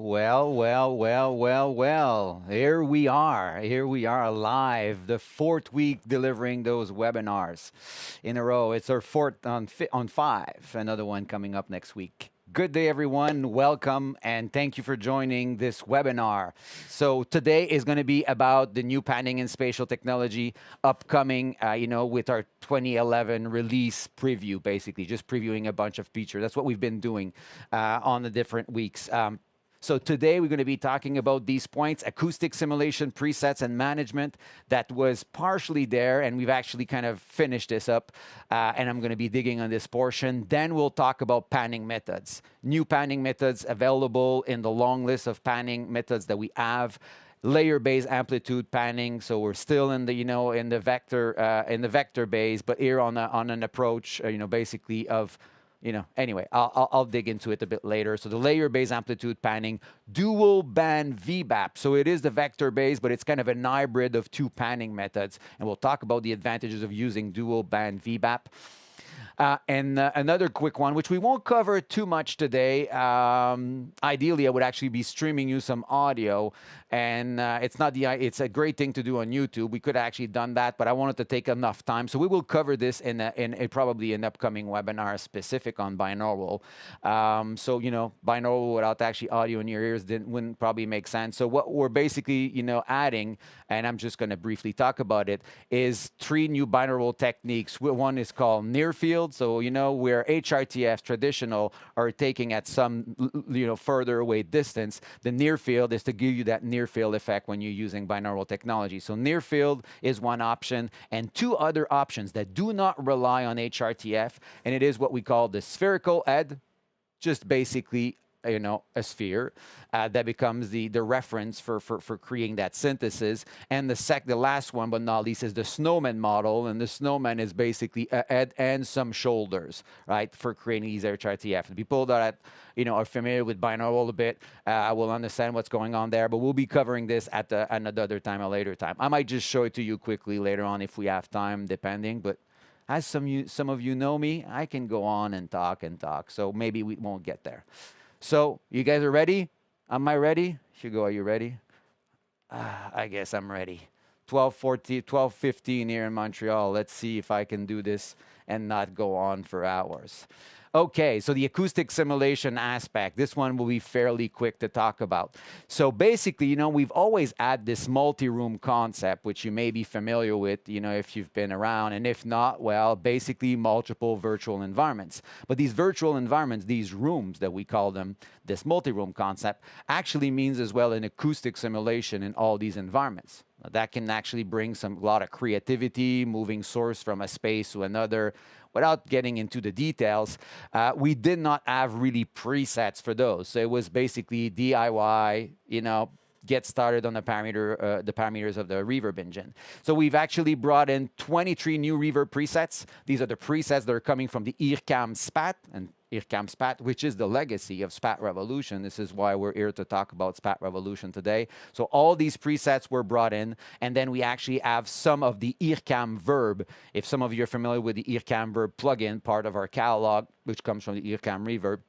Well. Here we are. Here we are live, the fourth week delivering those webinars in a row. It's our fourth on five. Another one coming up next week. Good day, everyone. Welcome and thank you for joining this webinar. So today is going to be about the new panning and spatial technology upcoming, with our 2011 release preview, basically just previewing a bunch of features. That's what we've been doing on the different weeks. So today we're going to be talking about these points, acoustic simulation presets and management that was partially there, and we've actually kind of finished this up, and I'm going to be digging on this portion. Then we'll talk about panning methods, new panning methods available in the long list of panning methods that we have. Layer-based amplitude panning, so we're still in the in the vector base, but here on an approach basically of anyway, I'll dig into it a bit later. So the layer-based amplitude panning, dual band VBAP. So it is the vector base, but it's kind of an hybrid of two panning methods. And we'll talk about the advantages of using dual band VBAP. And another quick one, which we won't cover too much today. Ideally, I would actually be streaming you some audio, and it's a great thing to do on YouTube. We could have actually done that, but I wanted to take enough time, so we will cover this in probably an upcoming webinar specific on binaural. So binaural without actually audio in your ears wouldn't probably make sense. So what we're basically adding, and I'm just going to briefly talk about it, is three new binaural techniques. One is called near field. So, where HRTF traditional are taking at some, further away distance, the near field is to give you that near field effect when you're using binaural technology. So near field is one option, and two other options that do not rely on HRTF, and it is what we call the spherical head, just basically a sphere that becomes the reference for creating that synthesis. And the last one, but not least, is the snowman model. And the snowman is basically a head and some shoulders, right, for creating these HRTF. And people that are familiar with binaural a bit will understand what's going on there. But we'll be covering this at another time, a later time. I might just show it to you quickly later on if we have time, depending. But as some of you know me, I can go on and talk. So maybe we won't get there. So, you guys are ready? Am I ready? Hugo, are you ready? I guess I'm ready. 12:15 here in Montreal. Let's see if I can do this and not go on for hours. Okay, so the acoustic simulation aspect, this one will be fairly quick to talk about. So basically, we've always had this multi-room concept, which you may be familiar with, if you've been around, and if not, well, basically multiple virtual environments. But these virtual environments, these rooms that we call them, this multi-room concept, actually means as well an acoustic simulation in all these environments. That can actually bring a lot of creativity, moving source from a space to another. Without getting into the details, we did not have really presets for those. So it was basically DIY, get started on the parameters of the reverb engine. So we've actually brought in 23 new reverb presets. These are the presets that are coming from the IRCAM SPAT, and IRCAM SPAT, which is the legacy of SPAT Revolution. This is why we're here to talk about SPAT Revolution today. So all these presets were brought in, and then we actually have some of the IRCAM Verb. If some of you are familiar with the IRCAM Verb plugin, part of our catalog, which comes from the IRCAM Reverb,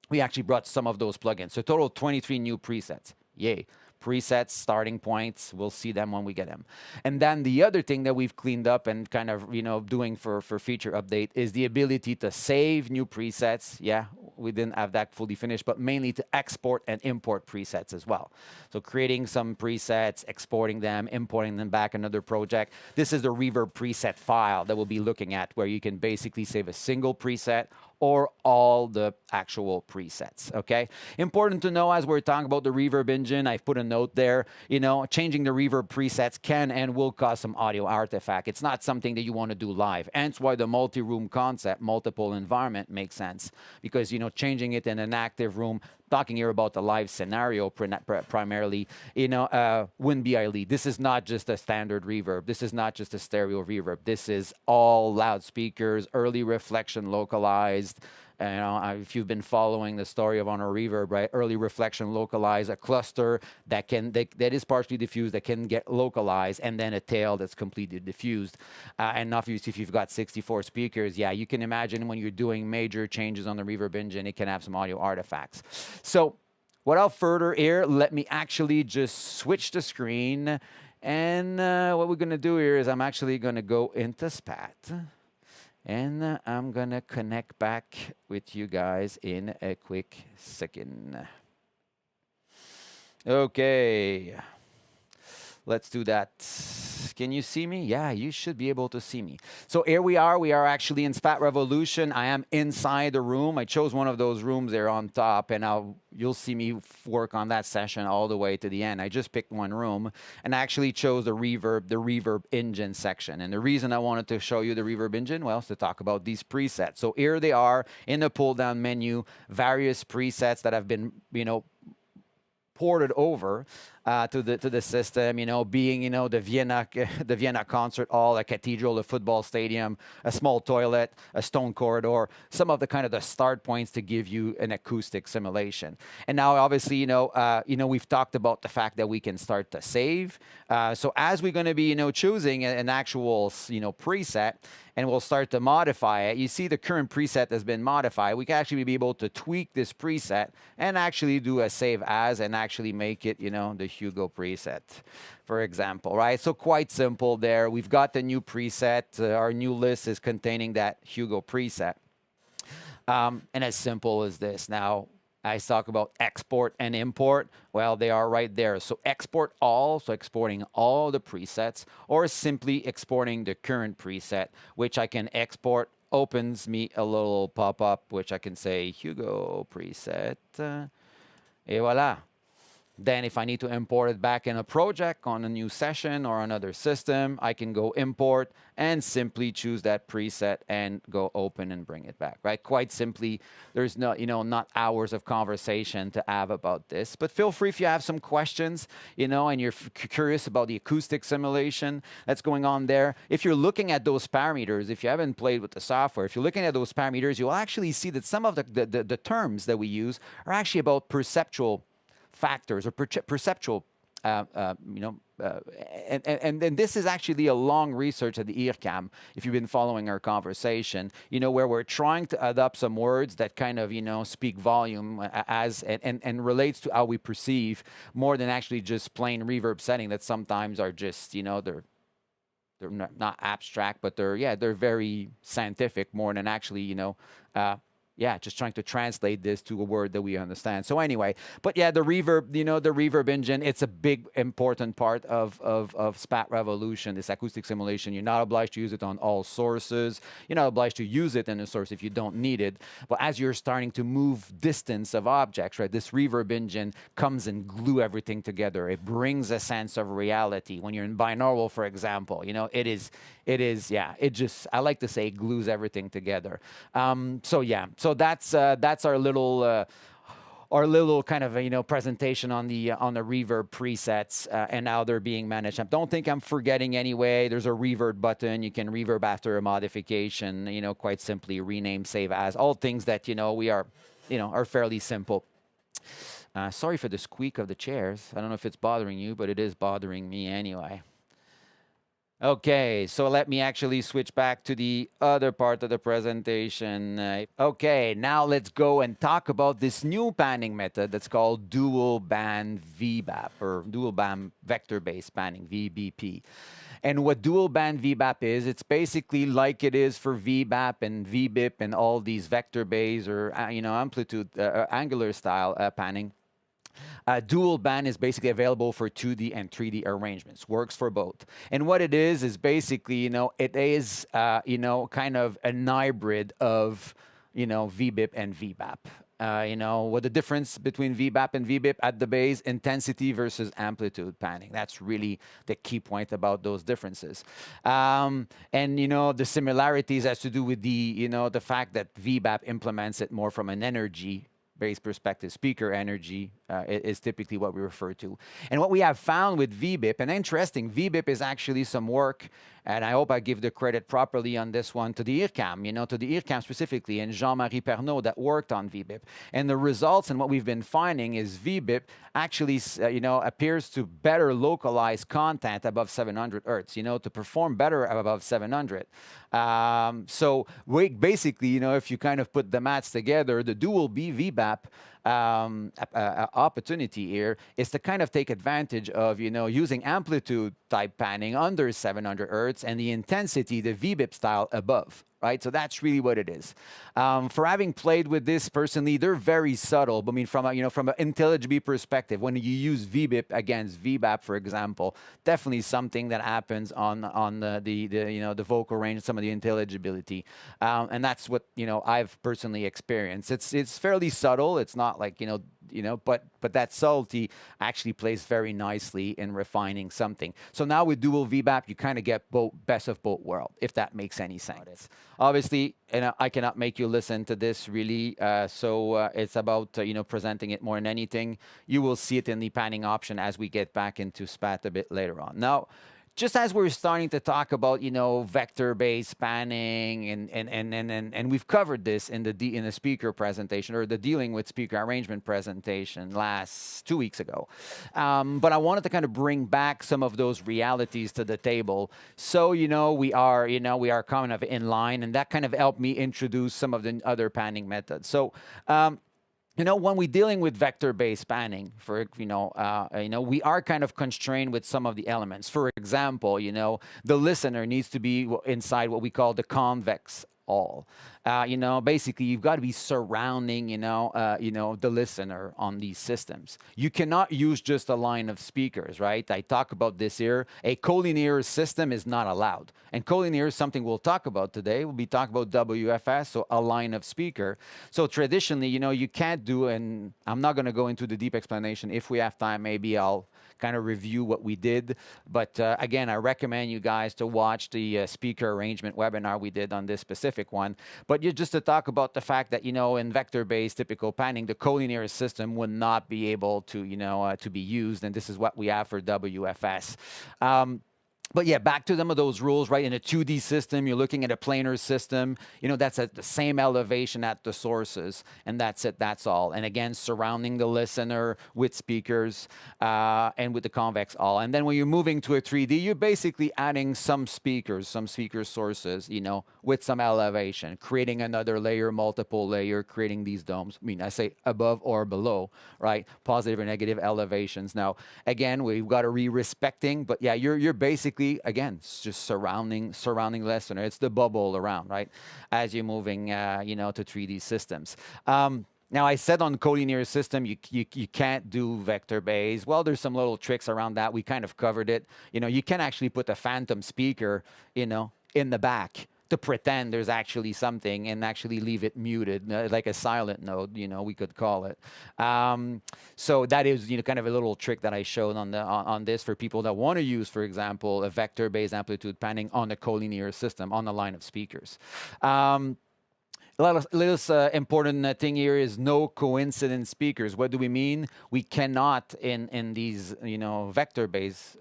we actually brought some of those plugins. So total 23 new presets. Yay. Presets, starting points, we'll see them when we get them. And then the other thing that we've cleaned up and kind of, doing for feature update is the ability to save new presets. Yeah, we didn't have that fully finished, but mainly to export and import presets as well. So creating some presets, exporting them, importing them back another project. This is the reverb preset file that we'll be looking at, where you can basically save a single preset or all the actual presets, okay? Important to know as we're talking about the reverb engine, I've put a note there, changing the reverb presets can and will cause some audio artifact. It's not something that you want to do live. Hence why the multi-room concept, multiple environment makes sense, because, changing it in an active room, talking here about the live scenario primarily, wouldn't be ideal. This is not just a standard reverb. This is not just a stereo reverb. This is all loudspeakers, early reflection localized, if you've been following the story of Honor Reverb, right? Early reflection localize a cluster that is partially diffused, that can get localized, and then a tail that's completely diffused. And obviously, if you've got 64 speakers, yeah, you can imagine when you're doing major changes on the Reverb engine, it can have some audio artifacts. So without further here, let me actually just switch the screen. And what we're going to do here is I'm actually going to go into SPAT. And I'm going to connect back with you guys in a quick second. Okay. Let's do that. Can you see me? Yeah, you should be able to see me. So here we are. We are actually in SPAT Revolution. I am inside the room. I chose one of those rooms there on top, and you'll see me work on that session all the way to the end. I just picked one room and actually chose the reverb engine section. And the reason I wanted to show you the reverb engine, well, is to talk about these presets. So here they are in the pull-down menu, various presets that have been, ported over to the system, being, the Vienna concert hall, a cathedral, a football stadium, a small toilet, a stone corridor, some of the kind of the start points to give you an acoustic simulation. And now, obviously, we've talked about the fact that we can start to save. So as we're going to be, choosing an actual, preset, and we'll start to modify it. You see the current preset has been modified. We can actually be able to tweak this preset and actually do a save as and actually make it, the Hugo preset, for example, right? So quite simple there. We've got the new preset. Our new list is containing that Hugo preset. And as simple as this. Now, I talk about export and import. Well, they are right there. So export all, so exporting all the presets, or simply exporting the current preset, which I can export, opens me a little pop-up, which I can say Hugo preset. Et voila. Then if I need to import it back in a project on a new session or another system, I can go import and simply choose that preset and go open and bring it back, right? Quite simply, there's no, not hours of conversation to have about this. But feel free if you have some questions, and you're curious about the acoustic simulation that's going on there. If you're looking at those parameters, if you haven't played with the software, if you're looking at those parameters, you'll actually see that some of the terms that we use are actually about perceptual factors or perceptual, and this is actually a long research at the IRCAM, if you've been following our conversation, where we're trying to adopt some words that kind of, speak volume and relates to how we perceive more than actually just plain reverb setting that sometimes are just, they're not abstract, but they're very scientific more than actually, just trying to translate this to a word that we understand. So anyway, but yeah, the reverb, the reverb engine, it's a big, important part of SPAT Revolution, this acoustic simulation. You're not obliged to use it on all sources. You're not obliged to use it in a source if you don't need it. But as you're starting to move distance of objects, right, this reverb engine comes and glue everything together. It brings a sense of reality. When you're in binaural, for example, it just, I like to say, glues everything together. So that's our little kind of presentation on the reverb presets and how they're being managed. I don't think I'm forgetting anyway. There's a reverb button. You can reverb after a modification. Quite simply rename, save as, all things that we are fairly simple. Sorry for the squeak of the chairs. I don't know if it's bothering you, but it is bothering me anyway. Okay, so let me actually switch back to the other part of the presentation. Okay, now let's go and talk about this new panning method that's called dual band VBAP, or dual band vector-based panning, VBP. And what dual band VBAP is, it's basically like it is for VBAP and VBIP and all these vector-based or amplitude angular style panning. Dual band is basically available for 2D and 3D arrangements. Works for both. And what it is basically, it is, kind of a hybrid of, VBIP and VBAP. What the difference between VBAP and VBIP at the base, intensity versus amplitude panning. That's really the key point about those differences. And, the similarities has to do with the fact that VBAP implements it more from an energy-based perspective. Speaker energy is typically what we refer to. And what we have found with VBIP, and interesting, VBIP is actually some work, and I hope I give the credit properly on this one to the IRCAM, to the IRCAM specifically, and Jean-Marie Pernaud that worked on VBIP. And the results and what we've been finding is VBIP actually, appears to better localize content above 700 hertz, to perform better above 700. So basically, if you kind of put the maths together, the dual VBAP opportunity here is to kind of take advantage of, using amplitude type panning under 700 hertz and the intensity, the VBIP style above. Right, so that's really what it is. For having played with this personally, they're very subtle. But I mean, from from an intelligibility perspective, when you use VBIP against VBAP, for example, definitely something that happens on the vocal range, some of the intelligibility, and that's what I've personally experienced. It's fairly subtle. It's not like but that subtlety actually plays very nicely in refining something. So now with dual VBAP, you kind of get both best of both worlds, if that makes any sense. Obviously, I cannot make you listen to this really, so it's about presenting it more than anything. You will see it in the panning option as we get back into SPAT a bit later on. Now, just as we're starting to talk about vector-based panning, and we've covered this in the speaker presentation, or the dealing with speaker arrangement presentation 2 weeks ago, but I wanted to kind of bring back some of those realities to the table. So we are kind of in line, and that kind of helped me introduce some of the other panning methods. So when we're dealing with vector-based panning, we are kind of constrained with some of the elements. For example, the listener needs to be inside what we call the convex all. Basically, you've got to be surrounding, the listener on these systems. You cannot use just a line of speakers, right? I talk about this here. A collinear system is not allowed. And collinear is something we'll talk about today. We'll be talking about WFS, so a line of speaker. So traditionally, you can't do, and I'm not going to go into the deep explanation. If we have time, maybe I'll kind of review what we did. But again, I recommend you guys to watch the speaker arrangement webinar we did on this specific one. But just to talk about the fact that, in vector-based typical panning, the collinear system would not be able to, to be used. And this is what we have for WFS. But yeah, back to some of those rules, right? In a 2D system, you're looking at a planar system. That's at the same elevation at the sources, and that's it. That's all. And again, surrounding the listener with speakers and with the convex all. And then when you're moving to a 3D, you're basically adding some speaker sources, with some elevation, creating another layer, multiple layer, creating these domes. I mean, I say above or below, right? Positive or negative elevations. Now, again, we've got to be respecting, but yeah, you're basically, again, it's just surrounding listener. It's the bubble around, right? As you're moving, to 3D systems. Now, I said on collinear system, you can't do vector-based. Well, there's some little tricks around that. We kind of covered it. You can actually put a phantom speaker, in the back to pretend there's actually something and actually leave it muted, like a silent node, we could call it. So that is, kind of a little trick that I showed on this for people that want to use, for example, a vector-based amplitude panning on a collinear system on a line of speakers. Little important thing here is no coincident speakers. What do we mean? We cannot, in these, vector-based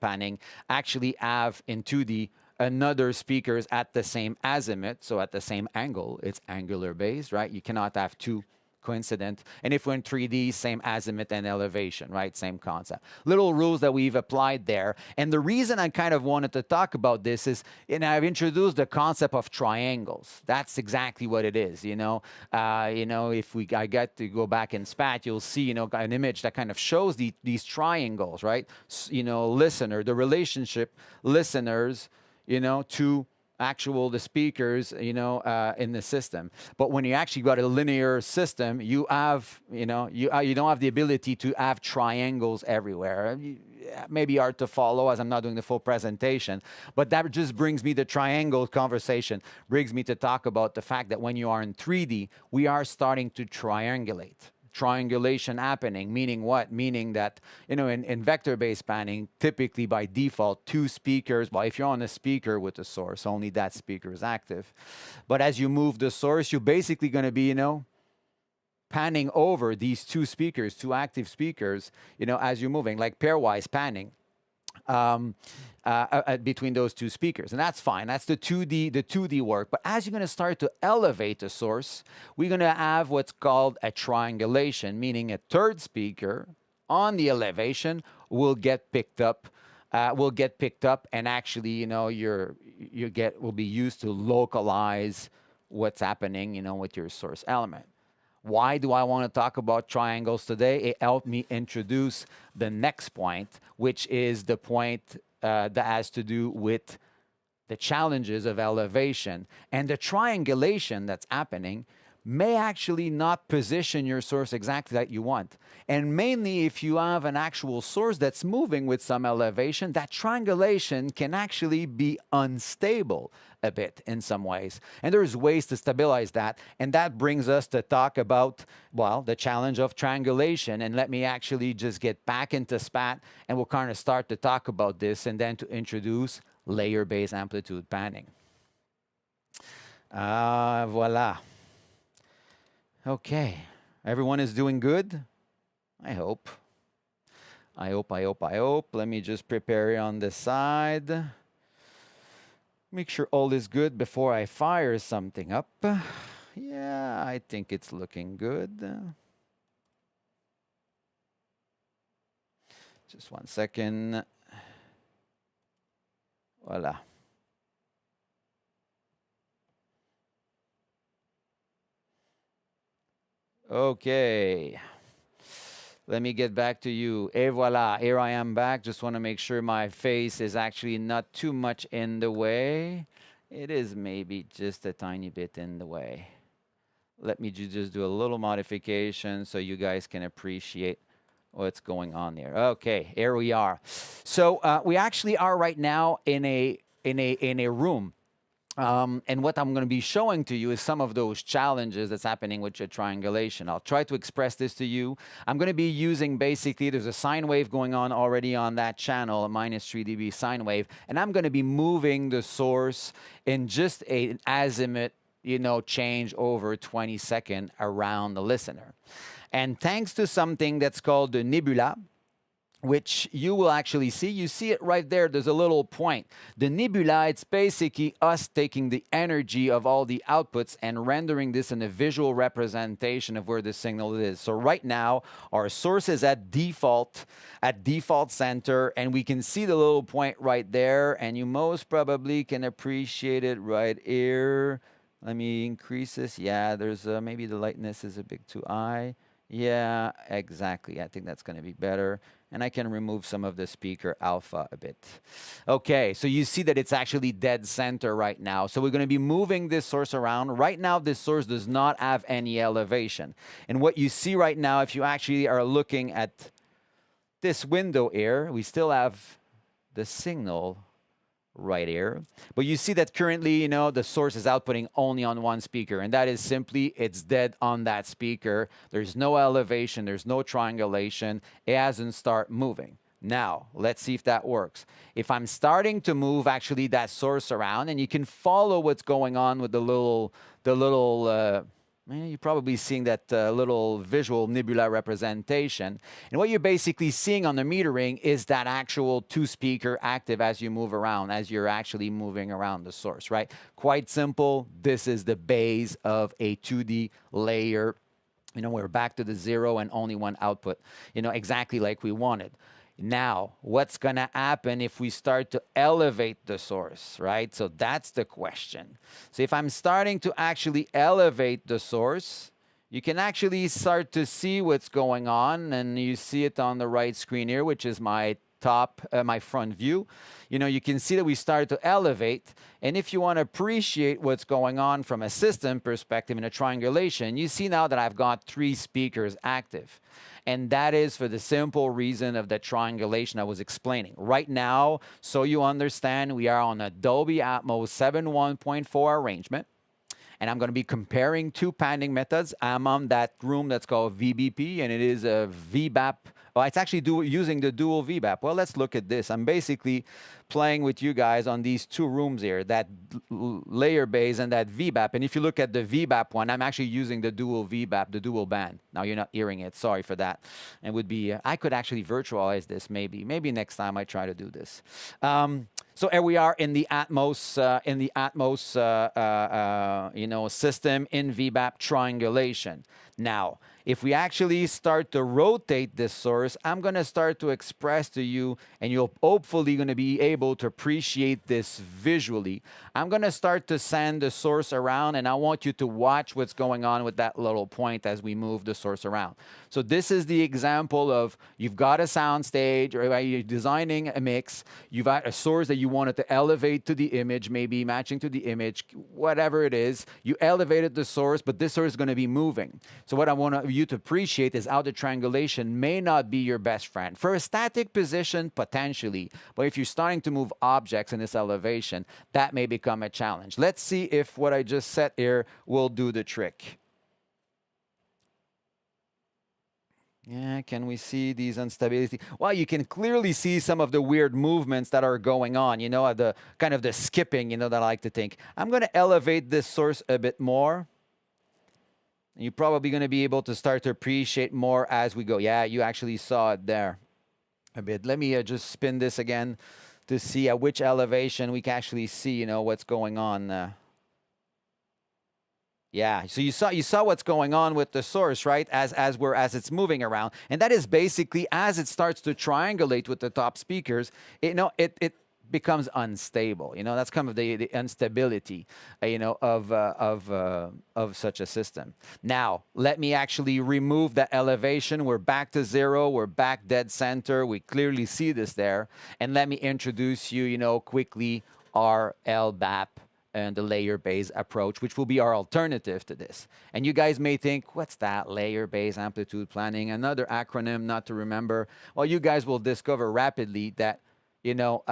panning, actually have in 2D another speakers at the same azimuth, so at the same angle. It's angular based, right? You cannot have two coincident. And if we're in 3D, same azimuth and elevation, right? Same concept. Little rules that we've applied there. And the reason I kind of wanted to talk about this is, I've introduced the concept of triangles. That's exactly what it is, if I get to go back in SPAT, you'll see, an image that kind of shows these triangles, right? Listener, the relationship listeners, to the speakers, in the system. But when you actually got a linear system, you have, you don't have the ability to have triangles everywhere. Maybe hard to follow as I'm not doing the full presentation, but that just brings me the triangle conversation, brings me to talk about the fact that when you are in 3D, we are starting to triangulate. Triangulation happening, meaning what? Meaning that, in vector-based panning, typically by default, two speakers, well, if you're on a speaker with a source, only that speaker is active. But as you move the source, you're basically going to be, panning over these two speakers, two active speakers, as you're moving, like pairwise panning. Between those two speakers, and that's fine. That's the 2D work. But as you're going to start to elevate the source, we're going to have what's called a triangulation, meaning a third speaker on the elevation will get picked up. And actually, will be used to localize what's happening, with your source element. Why do I want to talk about triangles today? It helped me introduce the next point, which is the point that has to do with the challenges of elevation. And the triangulation that's happening may actually not position your source exactly that you want. And mainly if you have an actual source that's moving with some elevation, that triangulation can actually be unstable a bit in some ways. And there's ways to stabilize that. And that brings us to talk about, well, the challenge of triangulation. And let me actually just get back into SPAT and we'll kind of start to talk about this and then to introduce layer-based amplitude panning. Voila. Okay, everyone is doing good? I hope. I hope. Let me just prepare on this side. Make sure all is good before I fire something up. Yeah, I think it's looking good. Just 1 second. Voila. Okay. Let me get back to you. Et voila, here I am back. Just want to make sure my face is actually not too much in the way. It is maybe just a tiny bit in the way. Let me just do a little modification so you guys can appreciate what's going on there. Okay, here we are. So we actually are right now in a room. And what I'm going to be showing to you is some of those challenges that's happening with your triangulation. I'll try to express this to you. I'm going to be using basically, there's a sine wave going on already on that channel, a -3 dB sine wave, and I'm going to be moving the source in just an azimuth, change over 20 seconds around the listener. And thanks to something that's called the nebula, which you will actually see. You see it right there. There's a little point. The nebula, it's basically us taking the energy of all the outputs and rendering this in a visual representation of where the signal is. So right now, our source is at default center, and we can see the little point right there, and you most probably can appreciate it right here. Let me increase this. Yeah, there's maybe the lightness is a bit too high. Yeah, exactly. I think that's going to be better. And I can remove some of the speaker alpha a bit. Okay, so you see that it's actually dead center right now. So we're going to be moving this source around. Right now, this source does not have any elevation. And what you see right now, if you actually are looking at this window here, we still have the signal right here. But you see that currently, the source is outputting only on one speaker, and that is simply, it's dead on that speaker. There's no elevation, there's no triangulation. It hasn't started moving. Now, let's see if that works. If I'm starting to move actually that source around, and you can follow what's going on with the little you're probably seeing that little visual nebula representation. And what you're basically seeing on the metering is that actual two-speaker active as you move around, as you're actually moving around the source, right? Quite simple. This is the base of a 2D layer. We're back to the 0 and only one output, exactly like we wanted. Now, what's going to happen if we start to elevate the source, right? So that's the question. So if I'm starting to actually elevate the source, you can actually start to see what's going on, and you see it on the right screen here, which is my my front view. You can see that we started to elevate. And if you want to appreciate what's going on from a system perspective in a triangulation, you see now that I've got 3 speakers active. And that is for the simple reason of the triangulation I was explaining. Right now, so you understand, we are on a Dolby Atmos 7.1.4 arrangement. And I'm going to be comparing 2 panning methods. I'm on that room that's called VBP, and it is a VBAP. Oh, it's actually using the dual VBAP. Well, let's look at this. I'm basically playing with you guys on these 2 rooms here, that layer base and that VBAP. And if you look at the VBAP one, I'm actually using the dual VBAP, the dual band. Now you're not hearing it. Sorry for that. It would be, I could actually virtualize this maybe. Maybe next time I try to do this. So here we are in the Atmos, system in VBAP triangulation. Now, If we actually start to rotate this source, I'm going to start to express to you, and you're hopefully going to be able to appreciate this visually. I'm going to start to send the source around, and I want you to watch what's going on with that little point as we move the source around. So this is the example of you've got a sound stage, or you're designing a mix, you've got a source that you wanted to elevate to the image, maybe matching to the image, whatever it is. You elevated the source, but this source is going to be moving. So what I want you to appreciate is how the triangulation may not be your best friend. For a static position, potentially, but if you're starting to move objects in this elevation, that may become a challenge. Let's see if what I just said here will do the trick. Yeah, can we see these instability? Well, you can clearly see some of the weird movements that are going on, you know, the kind of the skipping, you know, that I like to think. I'm going to elevate this source a bit more. You're probably going to be able to start to appreciate more as we go. Yeah, you actually saw it there a bit. Let me just spin this again to see at which elevation we can actually see, you know, what's going on. Yeah, so you saw what's going on with the source, right? As it's moving around, and that is basically as it starts to triangulate with the top speakers, it becomes unstable. You know, that's kind of the instability, you know, of such a system. Now, let me actually remove the elevation. We're back to zero. We're back dead center. We clearly see this there, and let me introduce you, you know, quickly our LBAP and the layer-based approach, which will be our alternative to this. And you guys may think, what's that? Layer-based amplitude planning, another acronym not to remember. Well, you guys will discover rapidly that, you know,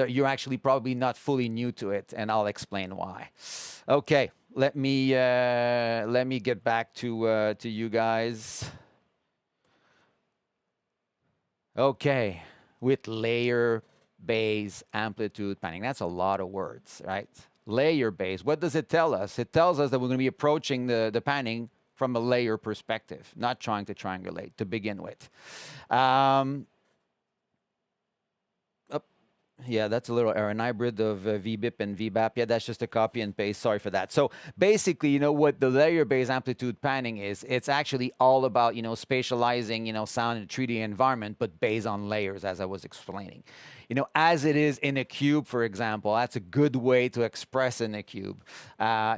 you're actually probably not fully new to it, and I'll explain why. Okay, let me get back to you guys. Okay, with layer-based amplitude panning. That's a lot of words, right? Layer-based. What does it tell us? It tells us that we're going to be approaching the panning from a layer perspective, not trying to triangulate to begin with. Yeah, that's a little error. An hybrid of VBIP and VBAP. Yeah, that's just a copy and paste. Sorry for that. So basically, you know, what the layer-based amplitude panning is, it's actually all about, you know, spatializing, you know, sound in a 3D environment, but based on layers, as I was explaining. You know, as it is in a cube, for example, that's a good way to express in a cube,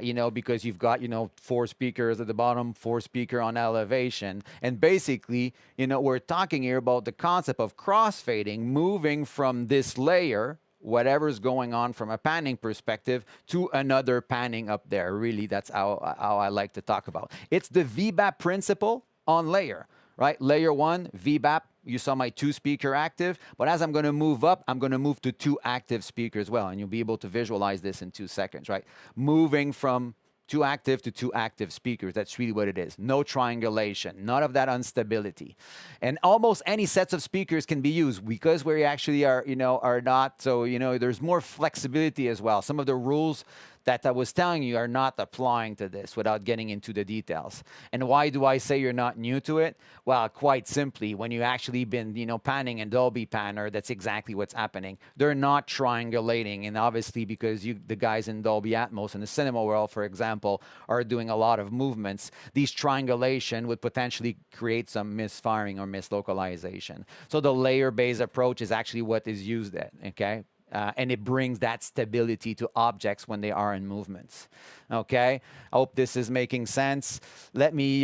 you know, because you've got, you know, 4 speakers at the bottom, 4 speaker on elevation. And basically, you know, we're talking here about the concept of crossfading, moving from this layer, whatever's going on from a panning perspective, to another panning up there. Really, that's how I like to talk about. It's the VBAP principle on layer, right? Layer 1, VBAP. You saw my 2 speaker active, but as I'm going to move up, I'm going to move to 2 active speakers as well, and you'll be able to visualize this in 2 seconds, right? Moving from 2 active to 2 active speakers. That's really what it is. No triangulation, none of that instability. And almost any sets of speakers can be used because we actually are, you know, are not. So, you know, there's more flexibility as well. Some of the rules that I was telling you are not applying to this without getting into the details. And why do I say you're not new to it? Well, quite simply, when you actually been, you know, panning in Dolby Panner, that's exactly what's happening. They're not triangulating. And obviously, because the guys in Dolby Atmos in the cinema world, for example, are doing a lot of movements, these triangulation would potentially create some misfiring or mislocalization. So the layer-based approach is actually what is used at, okay? And it brings that stability to objects when they are in movements. Okay, I hope this is making sense. Let me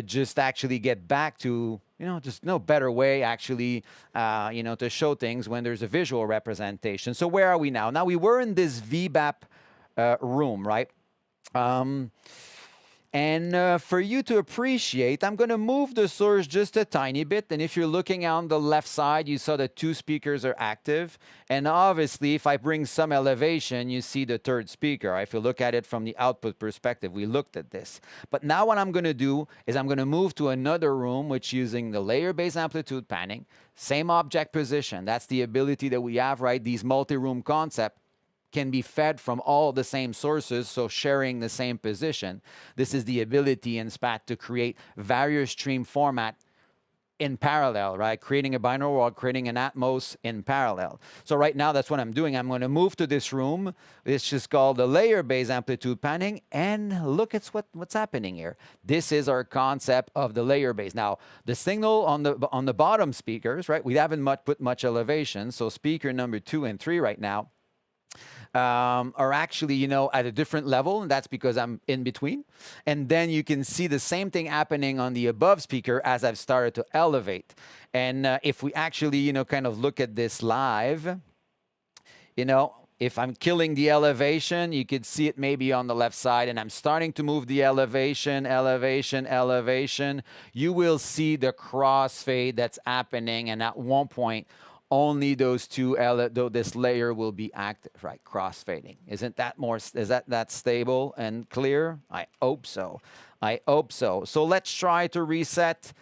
just actually get back to, you know, just no better way actually, you know, to show things when there's a visual representation. So where are we now? Now we were in this VBAP room, right? And for you to appreciate, I'm going to move the source just a tiny bit. And if you're looking on the left side, you saw the 2 speakers are active. And obviously, if I bring some elevation, you see the 3rd speaker. If you look at it from the output perspective, we looked at this. But now what I'm going to do is I'm going to move to another room, which using the layer-based amplitude panning, same object position. That's the ability that we have, right? These multi-room concept can be fed from all the same sources, so sharing the same position. This is the ability in SPAT to create various stream format in parallel, right? Creating a binaural wall, creating an Atmos in parallel. So right now, that's what I'm doing. I'm going to move to this room. It's just called the layer-based amplitude panning, and look at what's happening here. This is our concept of the layer-based. Now, the signal on the bottom speakers, right? We haven't put much elevation, so speaker number 2 and 3 right now are actually, you know, at a different level, and that's because I'm in between. And then you can see the same thing happening on the above speaker as I've started to elevate. And if we actually, you know, kind of look at this live, you know, if I'm killing the elevation, you could see it maybe on the left side, and I'm starting to move the elevation, elevation, elevation. You will see the crossfade that's happening, and at one point, only those two, this layer will be active, right? Crossfading. Isn't that more, is that stable and clear? I hope so. I hope so. So let's try to reset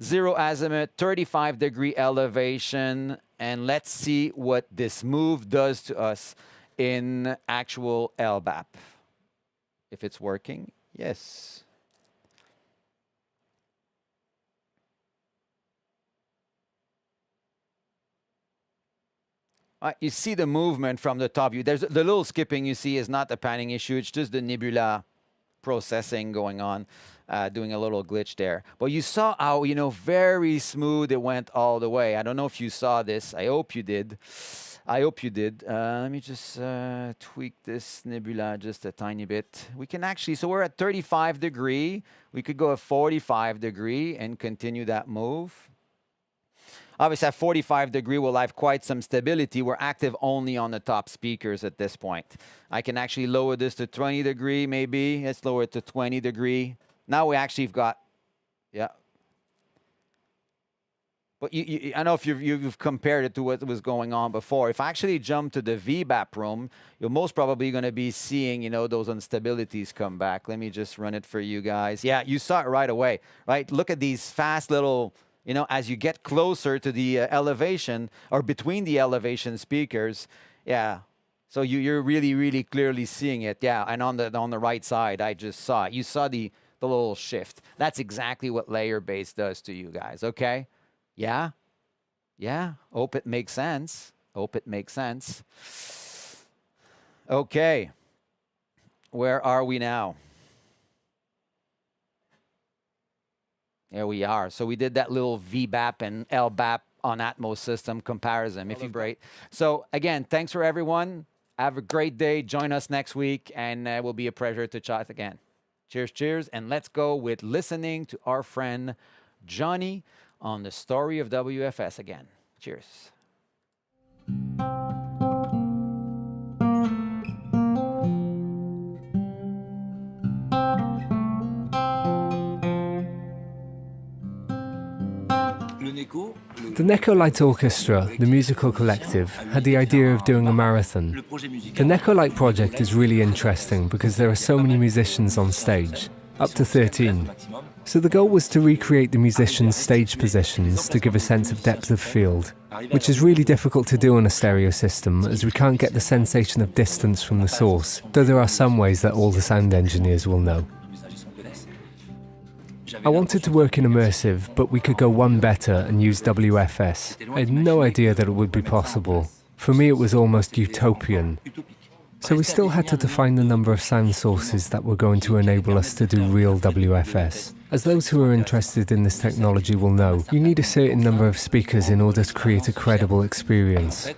0 azimuth, 35-degree elevation, and let's see what this move does to us in actual LBAP. If it's working, yes. You see the movement from the top view. There's the little skipping you see is not the panning issue. It's just the nebula processing going on, doing a little glitch there. But you saw how, you know, very smooth it went all the way. I don't know if you saw this. I hope you did. I hope you did. Let me just tweak this nebula just a tiny bit. We can actually, so we're at 35 degree. We could go at 45 degree and continue that move. Obviously, at 45 degree, we'll have quite some stability. We're active only on the top speakers at this point. I can actually lower this to 20 degree, maybe. Let's lower it to 20 degree. Now we actually have got, yeah. But I don't know if you've compared it to what was going on before. If I actually jump to the VBAP room, you're most probably going to be seeing, you know, those instabilities come back. Let me just run it for you guys. Yeah, you saw it right away, right? Look at these fast little... You know, as you get closer to the elevation or between the elevation speakers, yeah. So you're really, really clearly seeing it, yeah. And on the right side, I just saw it. You saw the little shift. That's exactly what layer base does to you guys. Okay, yeah, yeah. Hope it makes sense. Hope it makes sense. Okay, where are we now? There we are. So we did that little VBAP and LBAP on Atmos system comparison, if you break. So again, thanks for everyone. Have a great day. Join us next week, and it will be a pleasure to chat again. Cheers, cheers. And let's go with listening to our friend Johnny on the story of WFS again. Cheers. The Neko Light Orchestra, the musical collective, had the idea of doing a marathon. The Neko Light project is really interesting because there are so many musicians on stage, up to 13. So the goal was to recreate the musicians' stage positions to give a sense of depth of field, which is really difficult to do on a stereo system as we can't get the sensation of distance from the source, though there are some ways that all the sound engineers will know. I wanted to work in immersive, but we could go one better and use WFS. I had no idea that it would be possible. For me, it was almost utopian. So we still had to define the number of sound sources that were going to enable us to do real WFS. As those who are interested in this technology will know, you need a certain number of speakers in order to create a credible experience.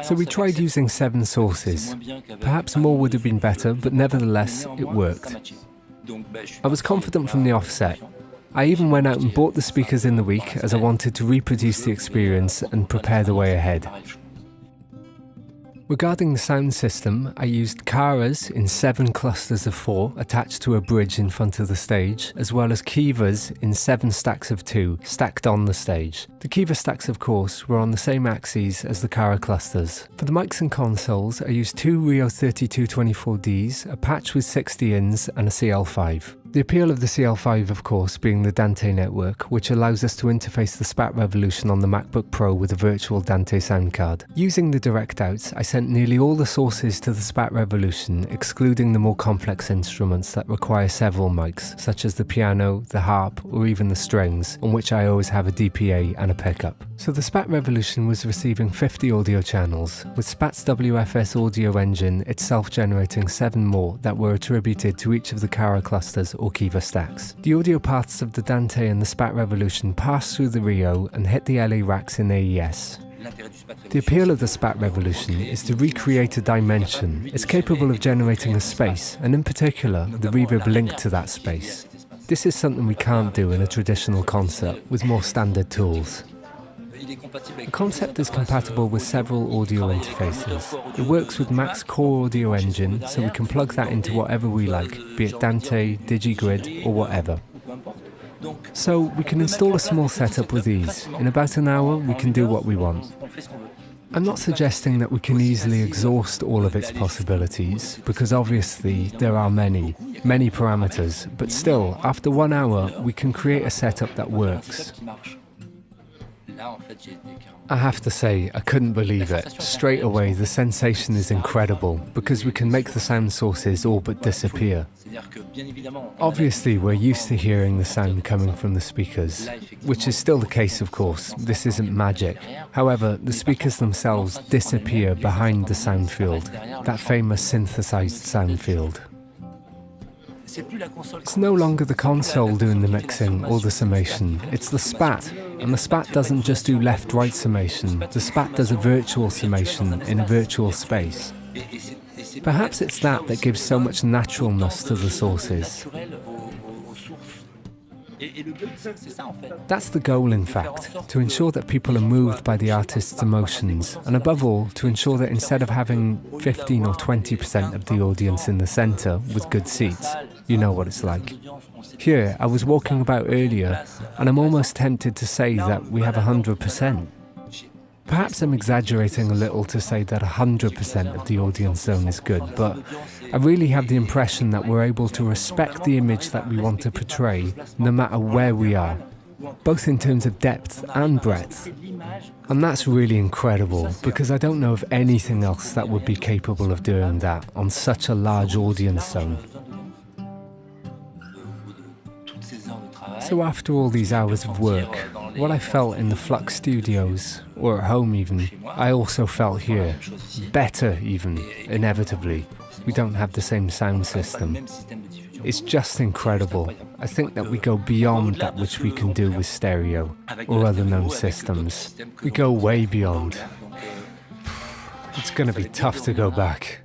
So we tried using 7 sources. Perhaps more would have been better, but nevertheless, it worked. I was confident from the offset. I even went out and bought the speakers in the week as I wanted to reproduce the experience and prepare the way ahead. Regarding the sound system, I used Karas in 7 clusters of 4 attached to a bridge in front of the stage, as well as Kivas in 7 stacks of 2 stacked on the stage. The Kiva stacks, of course, were on the same axes as the Kara clusters. For the mics and consoles, I used 2 Rio 3224Ds, a patch with 60 ins and a CL5. The appeal of the CL5, of course, being the Dante network, which allows us to interface the SPAT Revolution on the MacBook Pro with a virtual Dante sound card. Using the direct outs, I sent nearly all the sources to the SPAT Revolution, excluding the more complex instruments that require several mics, such as the piano, the harp, or even the strings, on which I always have a DPA and a pickup. So the SPAT Revolution was receiving 50 audio channels, with SPAT's WFS audio engine itself generating 7 more that were attributed to each of the Cara clusters or Kiva stacks. The audio paths of the Dante and the SPAT Revolution passed through the Rio and hit the LA racks in AES. The appeal of the SPAT Revolution is to recreate a dimension. It's capable of generating a space, and in particular, the reverb linked to that space. This is something we can't do in a traditional concert with more standard tools. The concept is compatible with several audio interfaces. It works with Mac's core audio engine, so we can plug that into whatever we like, be it Dante, DigiGrid, or whatever. So we can install a small setup with ease. In about an hour, we can do what we want. I'm not suggesting that we can easily exhaust all of its possibilities, because obviously there are many parameters, but still, after 1 hour, we can create a setup that works. I have to say, I couldn't believe it. Straight away, the sensation is incredible, because we can make the sound sources all but disappear. Obviously, we're used to hearing the sound coming from the speakers, which is still the case, of course. This isn't magic. However, the speakers themselves disappear behind the sound field, that famous synthesized sound field. It's no longer the console doing the mixing or the summation, it's the SPAT. And the SPAT doesn't just do left-right summation, the SPAT does a virtual summation in a virtual space. Perhaps it's that gives so much naturalness to the sources. That's the goal, in fact, to ensure that people are moved by the artist's emotions, and above all, to ensure that instead of having 15 or 20% of the audience in the centre with good seats, you know what it's like. Here, I was walking about earlier, and I'm almost tempted to say that we have 100%. Perhaps I'm exaggerating a little to say that 100% of the audience zone is good, but I really have the impression that we're able to respect the image that we want to portray, no matter where we are, both in terms of depth and breadth. And that's really incredible, because I don't know of anything else that would be capable of doing that on such a large audience zone. So after all these hours of work, what I felt in the FLUX studios, or at home even, I also felt here. Better even, inevitably. We don't have the same sound system. It's just incredible. I think that we go beyond that which we can do with stereo, or other known systems. We go way beyond. It's gonna be tough to go back.